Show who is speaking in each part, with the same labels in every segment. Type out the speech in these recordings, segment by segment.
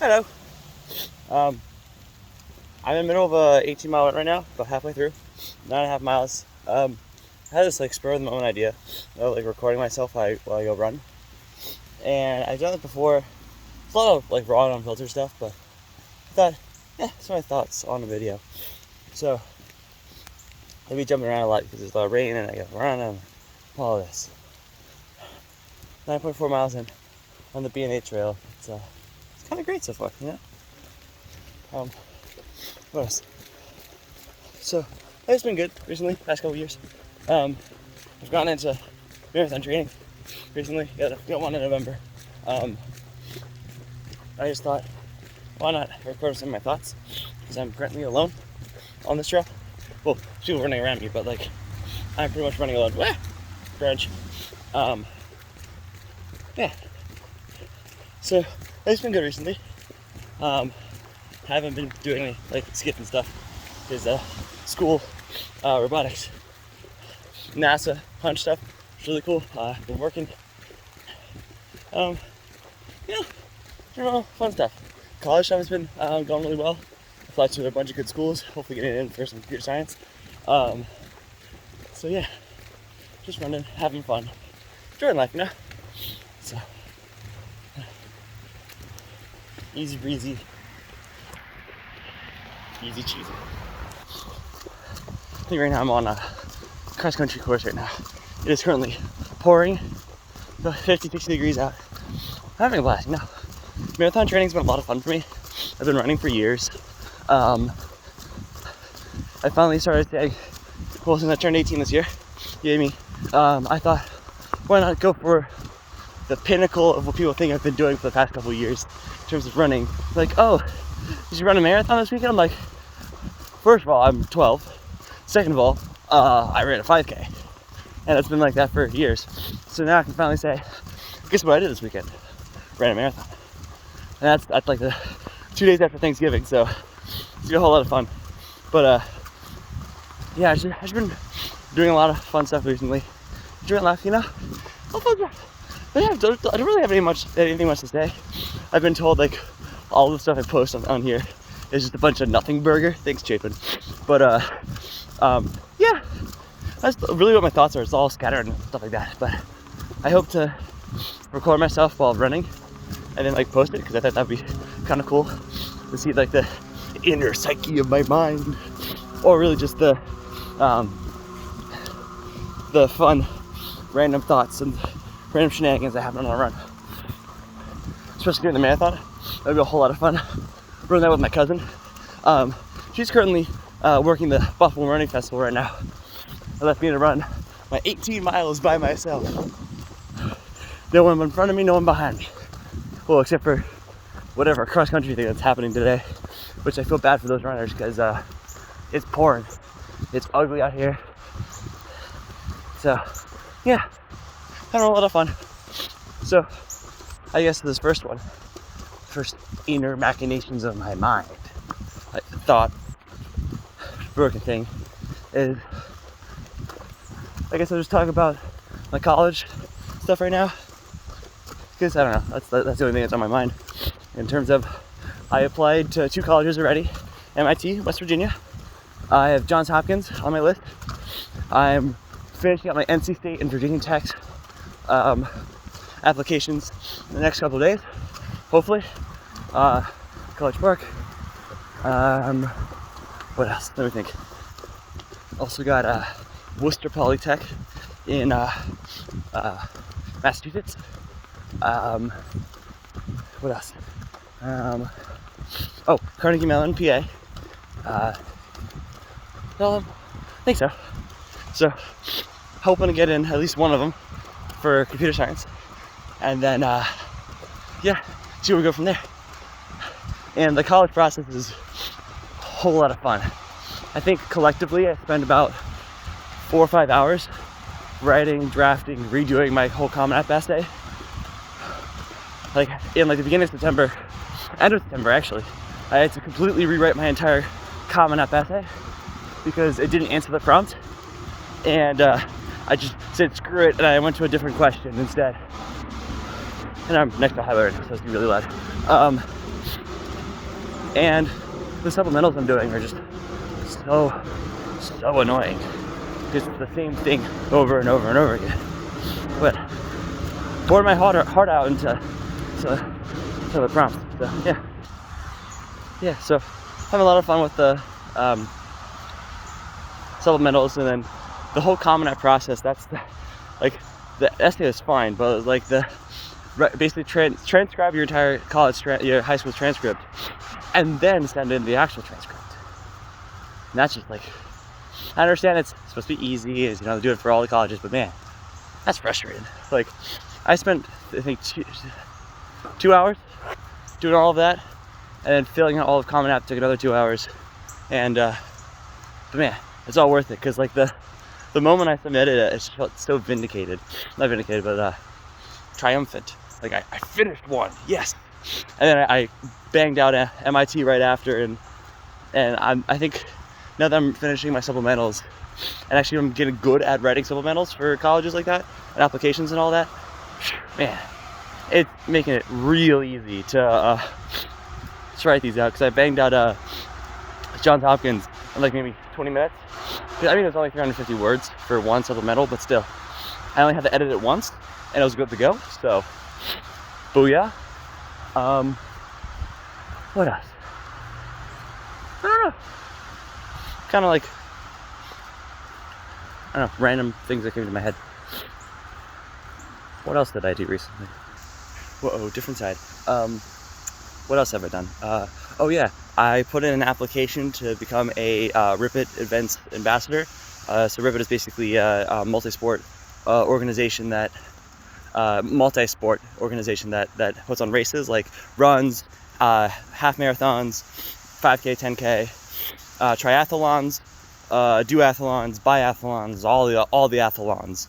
Speaker 1: Hello. I'm in the middle of a 18-mile run right now, about halfway through, 9.5 miles. I had this spur of the moment idea of recording myself while I go run, and I've done it before. It's a lot of raw and unfiltered stuff, but I thought, some of my thoughts on the video. So I'll be jumping around a lot because there's a lot of rain and I got to run and all this. 9.4 miles in on the B&A trail. It's kind of great so far, you know. What else? So it's been good recently, past couple years. I've gotten into marathon training recently. Got one in November. I just thought, why not record some of my thoughts? Because I'm currently alone on this trail. Well, people running around me, but I'm pretty much running alone. Crunch. Yeah. So it's been good recently. Haven't been doing any skipping stuff because school, robotics, NASA, hunch stuff. It's really cool. Been working. Fun stuff. College stuff has been going really well. Applied to a bunch of good schools. Hopefully getting in for some computer science. So yeah, just running, having fun, enjoying life, you know. So easy breezy, easy cheesy. I think right now I'm on a cross country course right now. It is currently pouring, about 50, 60 degrees out. I'm having a blast, you know. Marathon training's been a lot of fun for me. I've been running for years. I finally started saying, well, since I turned 18 this year, I thought, why not go for the pinnacle of what people think I've been doing for the past couple of years in terms of running. Oh, did you run a marathon this weekend? I'm like, first of all, I'm 12. Second of all, I ran a 5K. And it's been like that for years. So now I can finally say, guess what I did this weekend? Ran a marathon. And that's like the 2 days after Thanksgiving, so it's been a whole lot of fun. But yeah, I've just been doing a lot of fun stuff recently. Enjoying life, you know. But yeah, I don't really have anything much to say. I've been told all the stuff I post on here is just a bunch of nothing burger. Thanks, Chapin. But yeah, that's really what my thoughts are. It's all scattered and stuff like that. But I hope to record myself while running and then post it, because I thought that'd be kind of cool to see the inner psyche of my mind, or really just the fun random thoughts and random shenanigans that happen on a run. Especially during the marathon, that'd be a whole lot of fun. Running that with my cousin. She's currently working the Buffalo Running Festival right now. I left me to run my 18 miles by myself. No one in front of me, no one behind me. Well, except for whatever cross-country thing that's happening today, which I feel bad for those runners because it's pouring. It's ugly out here. So, yeah, having a lot of fun. So, I guess this first inner machinations of my mind, thought-provoking thing is, I guess I'll just talk about my college stuff right now. Because I don't know, that's the only thing that's on my mind. In terms of, I applied to 2 colleges already. MIT, West Virginia. I have Johns Hopkins on my list. I'm finishing up my NC State and Virginia Tech applications in the next couple of days, hopefully. College Park. What else? Let me think. Also got Worcester Polytech in Massachusetts. What else? Carnegie Mellon, PA. I think so. So, hoping to get in at least one of them for computer science. And then, see where we go from there. And the college process is a whole lot of fun. I think collectively I spend about 4 or 5 hours writing, drafting, redoing my whole Common App essay. In the beginning of September, end of September actually, I had to completely rewrite my entire Common App essay because it didn't answer the prompt, and I just said screw it and I went to a different question instead. and I'm next to a highway, so it's gonna be really loud. And the supplementals I'm doing are just so annoying. Just the same thing over and over and over again. But poured my heart out into the prompt. So yeah. So having a lot of fun with the supplementals, and then the whole Common App process. That's the essay is fine, but like basically transcribe your entire your high school transcript, and then send in the actual transcript. And that's just like, I understand it's supposed to be easy, as do it for all the colleges, but man, that's frustrating. Like, I spent, I think, 2 hours doing all of that, and then filling out all of Common App took another 2 hours. And but man, it's all worth it, because like the moment I submitted it, it felt so vindicated. Not vindicated, but triumphant. Like, I finished one, yes. And then I banged out MIT right after, and I think now that I'm finishing my supplementals, and actually I'm getting good at writing supplementals for colleges like that, and applications and all that, man, it's making it real easy to write these out, because I banged out Johns Hopkins in like maybe 20 minutes. I mean, it's only 350 words for one supplemental, but still, I only had to edit it once, and it was good to go. So, booyah. What else? I don't know. Kind of like, I don't know, random things that came to my head. What else did I do recently? Whoa, different side. What else have I done? Oh yeah, I put in an application to become a Ripit Events Ambassador. So Ripit is basically a multi-sport organization that puts on races like runs, half marathons, 5K, 10K, triathlons, duathlons, biathlons, all the athlons.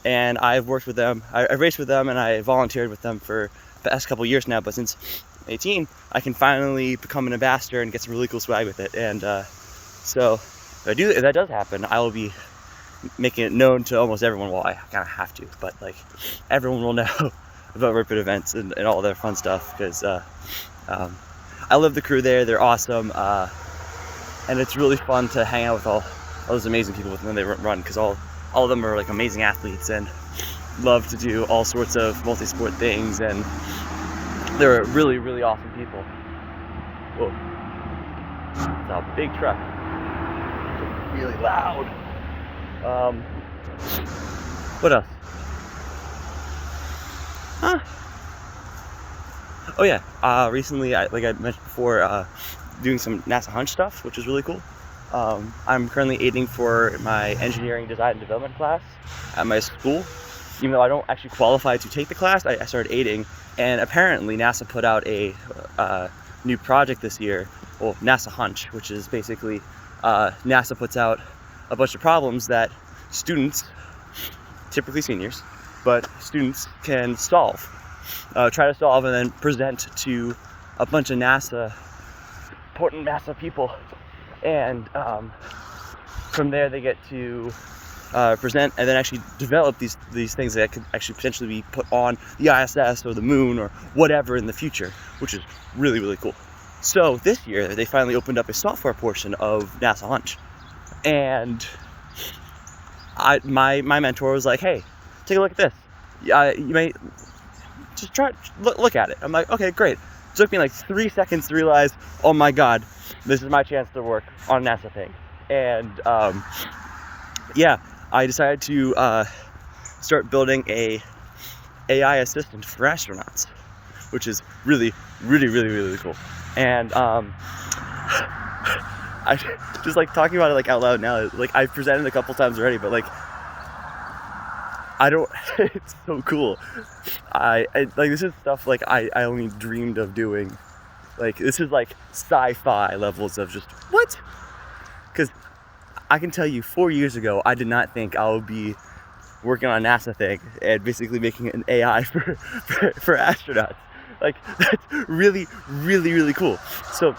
Speaker 1: And I've worked with them. I raced with them, and I volunteered with them for the past couple years now. But since 18, I can finally become an ambassador and get some really cool swag with it. And so if that does happen, I will be making it known to almost everyone. Well, I kind of have to, but like everyone will know about Ripid events and all their fun stuff, because I love the crew there. They're awesome, and it's really fun to hang out with all those amazing people when they run, because all of them are like amazing athletes and love to do all sorts of multi-sport things, and they're really, really awesome people. Whoa, it's a big truck. It's really loud. What else? Oh yeah, recently, like I mentioned before, doing some NASA Hunch stuff, which is really cool. I'm currently aiding for my engineering design and development class at my school. Even though I don't actually qualify to take the class, I started aiding, and apparently NASA put out a new project this year, well, NASA Hunch, which is basically NASA puts out a bunch of problems that students, typically seniors, but students can try to solve, and then present to a bunch of important NASA people, and from there they get to present and then actually develop these things that could actually potentially be put on the ISS or the moon or whatever in the future, which is really, really cool. So this year they finally opened up a software portion of NASA Hunch, and my mentor was like, "Hey, take a look at this. You may just try look at it." I'm like, "Okay, great." It took me like 3 seconds to realize, oh my god, this is my chance to work on a NASA thing. And yeah, I decided to start building a AI assistant for astronauts, which is really, really, really, really cool. And I just like talking about it like out loud now. Like, I've presented a couple times already, but like I don't. It's so cool. I like, this is stuff like I only dreamed of doing. Like, this is like sci-fi levels of just what? Because I can tell you, 4 years ago, I did not think I would be working on a NASA thing and basically making an AI for astronauts. Like, that's really, really, really cool. So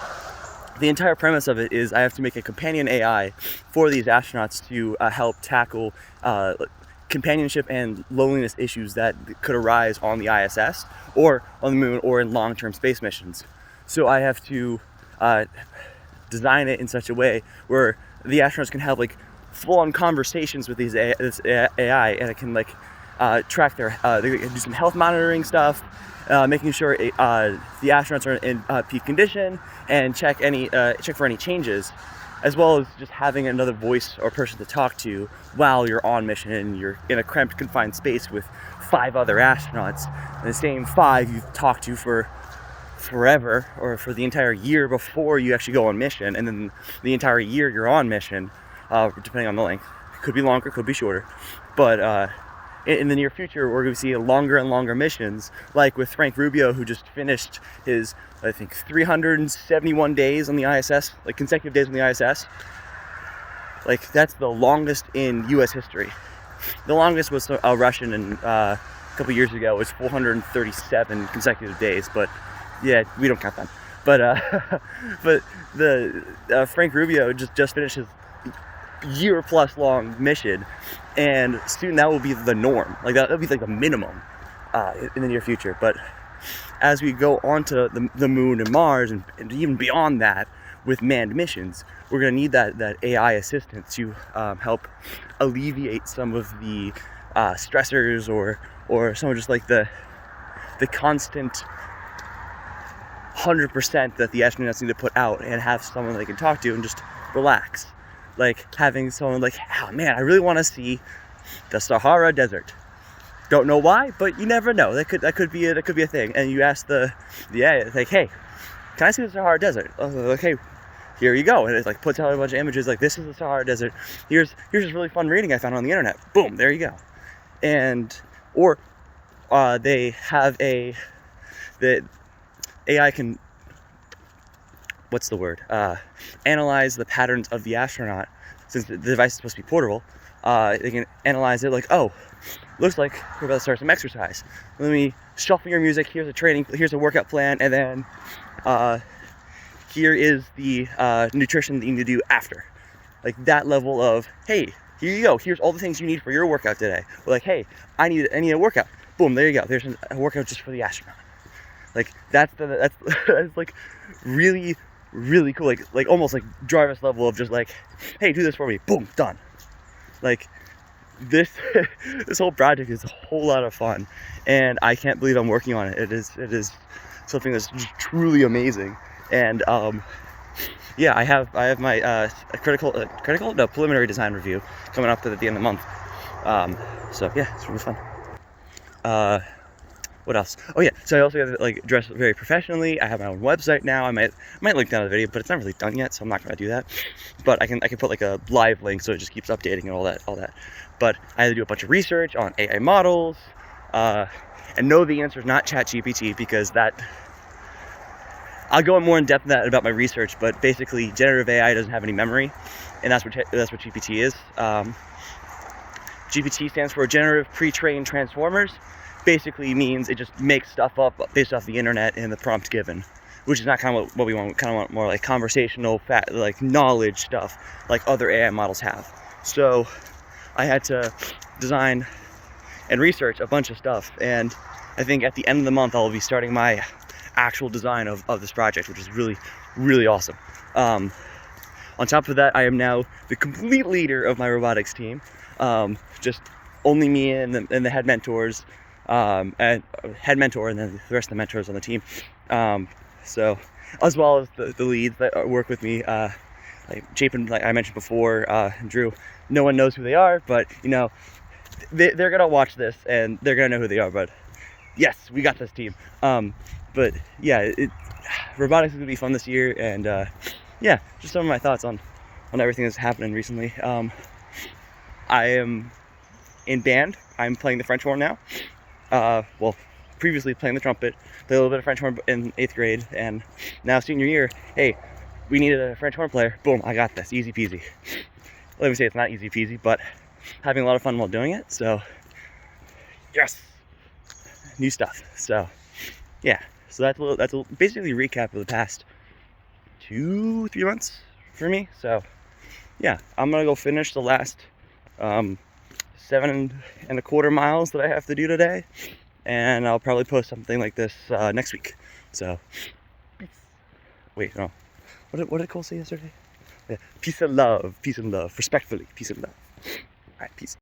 Speaker 1: the entire premise of it is I have to make a companion AI for these astronauts to help tackle companionship and loneliness issues that could arise on the ISS or on the moon or in long-term space missions. So I have to design it in such a way where the astronauts can have like full-on conversations with this AI, and it can like track their, they can do some health monitoring stuff, making sure the astronauts are in peak condition, and check for any changes, as well as just having another voice or person to talk to while you're on mission and you're in a cramped, confined space with 5 other astronauts, and the same 5 you've talked to for forever or for the entire year before you actually go on mission, and then the entire year you're on mission, depending on the length. It could be longer, could be shorter, but in the near future we're going to see longer and longer missions, like with Frank Rubio, who just finished his, I think, 371 days on the ISS, like consecutive days on the ISS. Like, that's the longest in US history. The longest was a Russian, and a couple years ago it was 437 consecutive days, but yeah, we don't count them. But but the Frank Rubio just finished his year-plus long mission, and soon that will be the norm. Like, that'll be like the minimum in the near future. But as we go onto the moon and Mars, and even beyond that with manned missions, we're going to need that AI assistant to help alleviate some of the stressors or some of just like the constant 100% that the astronauts need to put out, and have someone they can talk to and just relax. Like having someone like, oh man, I really want to see the Sahara Desert. Don't know why, but you never know. That could be a thing. And you ask it's like, hey, can I see the Sahara Desert? Okay, here you go. And it like puts out a bunch of images like, this is the Sahara Desert. Here's this really fun reading I found on the internet. Boom, there you go. And or they have the AI can, what's the word? Analyze the patterns of the astronaut, since the device is supposed to be portable. They can analyze it like, oh, looks like we're about to start some exercise. Let me shuffle your music. Here's a workout plan, and then here is the nutrition that you need to do after. Like that level of, hey, here you go. Here's all the things you need for your workout today. Or like, hey, I need a workout. Boom, there you go. There's a workout just for the astronaut. Like that's like really, really cool. Like almost like driver's level of just like, hey, do this for me. Boom, done. Like this whole project is a whole lot of fun, and I can't believe I'm working on it. It is something that's just truly amazing. And yeah, I have my preliminary design review coming up at the end of the month. So yeah, it's really fun. What else? Oh yeah, so I also have like dressed very professionally. I have my own website now. I might link down the video, but it's not really done yet, so I'm not gonna do that. But I can put like a live link, so it just keeps updating and all that. But I had to do a bunch of research on AI models, and no, the answer is not ChatGPT, because I'll go more in depth in that about my research. But basically, generative AI doesn't have any memory, and that's what GPT is. GPT stands for Generative Pre-trained Transformers. Basically means it just makes stuff up based off the internet and the prompt given, which is not kind of what we want. We kind of want more like conversational, like knowledge stuff, like other AI models have. So I had to design and research a bunch of stuff, and I think at the end of the month I'll be starting my actual design of this project, which is really, really awesome. On top of that, I am now the complete leader of my robotics team. Just only me and the head mentors. And head mentor, and then the rest of the mentors on the team. So as well as the leads that work with me, like Chapin, like I mentioned before, and Drew. No one knows who they are, but you know, they're gonna watch this and they're gonna know who they are. But yes, we got this team. But yeah, robotics is gonna be fun this year, and yeah, just some of my thoughts on everything that's happening recently. I am in band. I'm playing the French horn now. Well, previously playing the trumpet, played a little bit of French horn in 8th grade, and now senior year, hey, we needed a French horn player. Boom, I got this, easy peasy. Let me say it's not easy peasy, but having a lot of fun while doing it. So yes, new stuff. So yeah, so that's basically a recap of the past 2-3 months for me. So yeah, I'm gonna go finish the last 7.25 miles that I have to do today, and I'll probably post something like this next week. So, wait, no. What did Cole say yesterday? Yeah, peace and love, respectfully, peace and love. All right, peace.